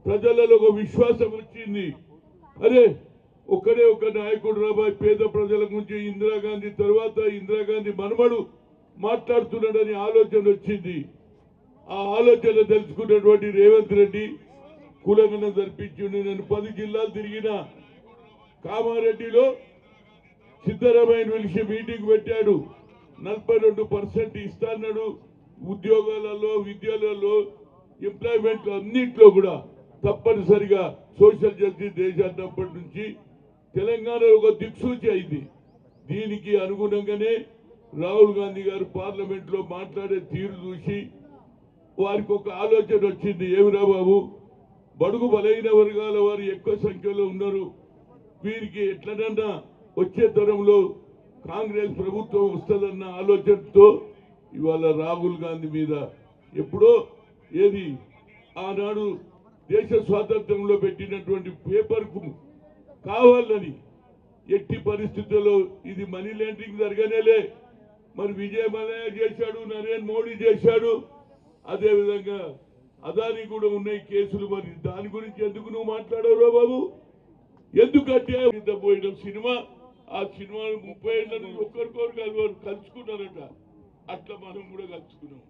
ప్రజలలో ఒక విశ్వాసం వచ్చింది. అరే ఒక్కడే ఒక నాయకుడు రాబాయ్ పేద ప్రజల గురించి ఇందిరాగాంధీ తర్వాత ఇందిరాగాంధీ మనమడు మాట్లాడుతున్నాడని ఆలోచన వచ్చింది. ఆ ఆలోచన తెలుసుకున్నటువంటి రేవంత్ రెడ్డి కులగన జరిపించింది. నేను 10 జిల్లాలు తిరిగిన. కామారెడ్డిలో సిద్ధరామయ్య పిలిచి మీటింగ్ పెట్టాడు. 42% ఇస్తాడు ఉద్యోగాలలో, విద్యాలలో, ఎంప్లాయ్మెంట్ అన్నింటిలో కూడా తప్పనిసరిగా సోషల్ జస్టిస్ దేశాన్నప్పటి నుంచి తెలంగాణలో ఒక దిక్సూచి అయింది. దీనికి అనుగుణంగానే రాహుల్ గాంధీ గారు పార్లమెంట్లో మాట్లాడే తీరు చూసి వారికి ఒక ఆలోచన వచ్చింది. ఏమిరా బాబు, బడుగు బలైన వర్గాల వారు ఎక్కువ సంఖ్యలో ఉన్నారు, వీరికి ఎట్లనన్నా వచ్చే తరంలో కాంగ్రెస్ ప్రభుత్వం వస్తుందన్న ఆలోచనతో ఇవాళ రాహుల్ గాంధీ మీద ఎప్పుడో ఏది ఆనాడు దేశ స్వాతంత్రంలో పెట్టినటువంటి పేపర్కు కావాలని ఎట్టి పరిస్థితుల్లో ఇది మనీ లాండరింగ్ జరగనేలే. మరి విజయ్ మల్య చేశాడు, నరేంద్ర మోడీ చేశాడు, అదేవిధంగా అదాని కూడా ఉన్నాయి కేసులు. మరి దాని గురించి ఎందుకు నువ్వు మాట్లాడవురా బాబు? ఎందుకంటే పోయిన సినిమా, ఆ సినిమా 30 ఏళ్ళ నుంచి ఒక్కరికొకరు కలుసుకున్నారట. అట్లా మనం కూడా కలుసుకున్నాం.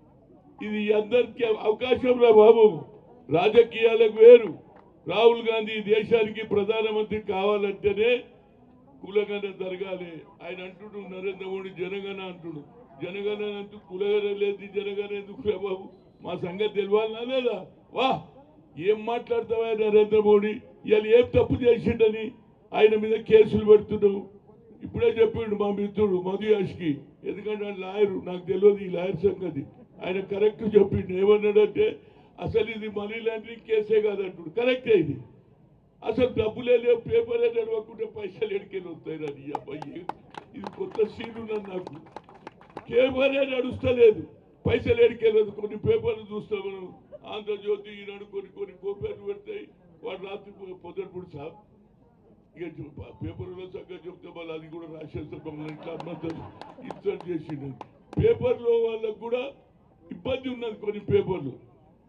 ఇది అందరికీ అవకాశం రా బాబు. రాజకీయాలకు వేరు. రాహుల్ గాంధీ దేశానికి ప్రధానమంత్రి కావాలంటేనే కులగణ జరగాలి. ఆయన అంటుడు నరేంద్ర మోడీ జనగణ అంటుడు. జనగణ అంటూ కులగణ లేదు, జనగణ ఎందుకు బాబు? మా సంగతి తెలియాలనా లేదా? వా ఏం మాట్లాడతావా నరేంద్ర మోడీ? ఇవాళ ఏం తప్పు చేసిండని ఆయన మీద కేసులు పెడుతున్నావు. ఇప్పుడే చెప్పిండు మా మిత్రుడు మధు యాష్కి, ఎందుకంటే ఆయన లాయరు, నాకు తెలియదు ఈ లాయర్ సంగతి. ఆయన కరెక్ట్ చెప్పిండు. ఏమన్నాడంటే అసలు ఇది మనీ లాండరింగ్ కేసే కాదంటుడు. కరెక్టే, ఇది అసలు డబ్బులే లేవు, పేపరే నడవకుంటే పైసలు ఎడికెళ్ళి వస్తాయి అని. అబ్బాయి ఇది కొత్త సీన్ ఉన్నది నాకు. పేపరే నడుస్తలేదు, పైసలు ఎడికెళ్ళదు. కొన్ని పేపర్లు చూస్తాం మనం, ఆంధ్రజ్యోతి ఈనాడు కొన్ని పేపర్లు పెడతాయి. వాడు రాత్రి పొద్దునప్పుడు సార్ ఇక పేపర్లో చక్కగా చెప్తే వాళ్ళు అది కూడా రాసేస్తాం. మమ్మల్ని ఇట్లా ఇన్సల్ట్ చేసిండు. పేపర్లో వాళ్ళకు కూడా ఇబ్బంది ఉన్నది కొన్ని పేపర్లు.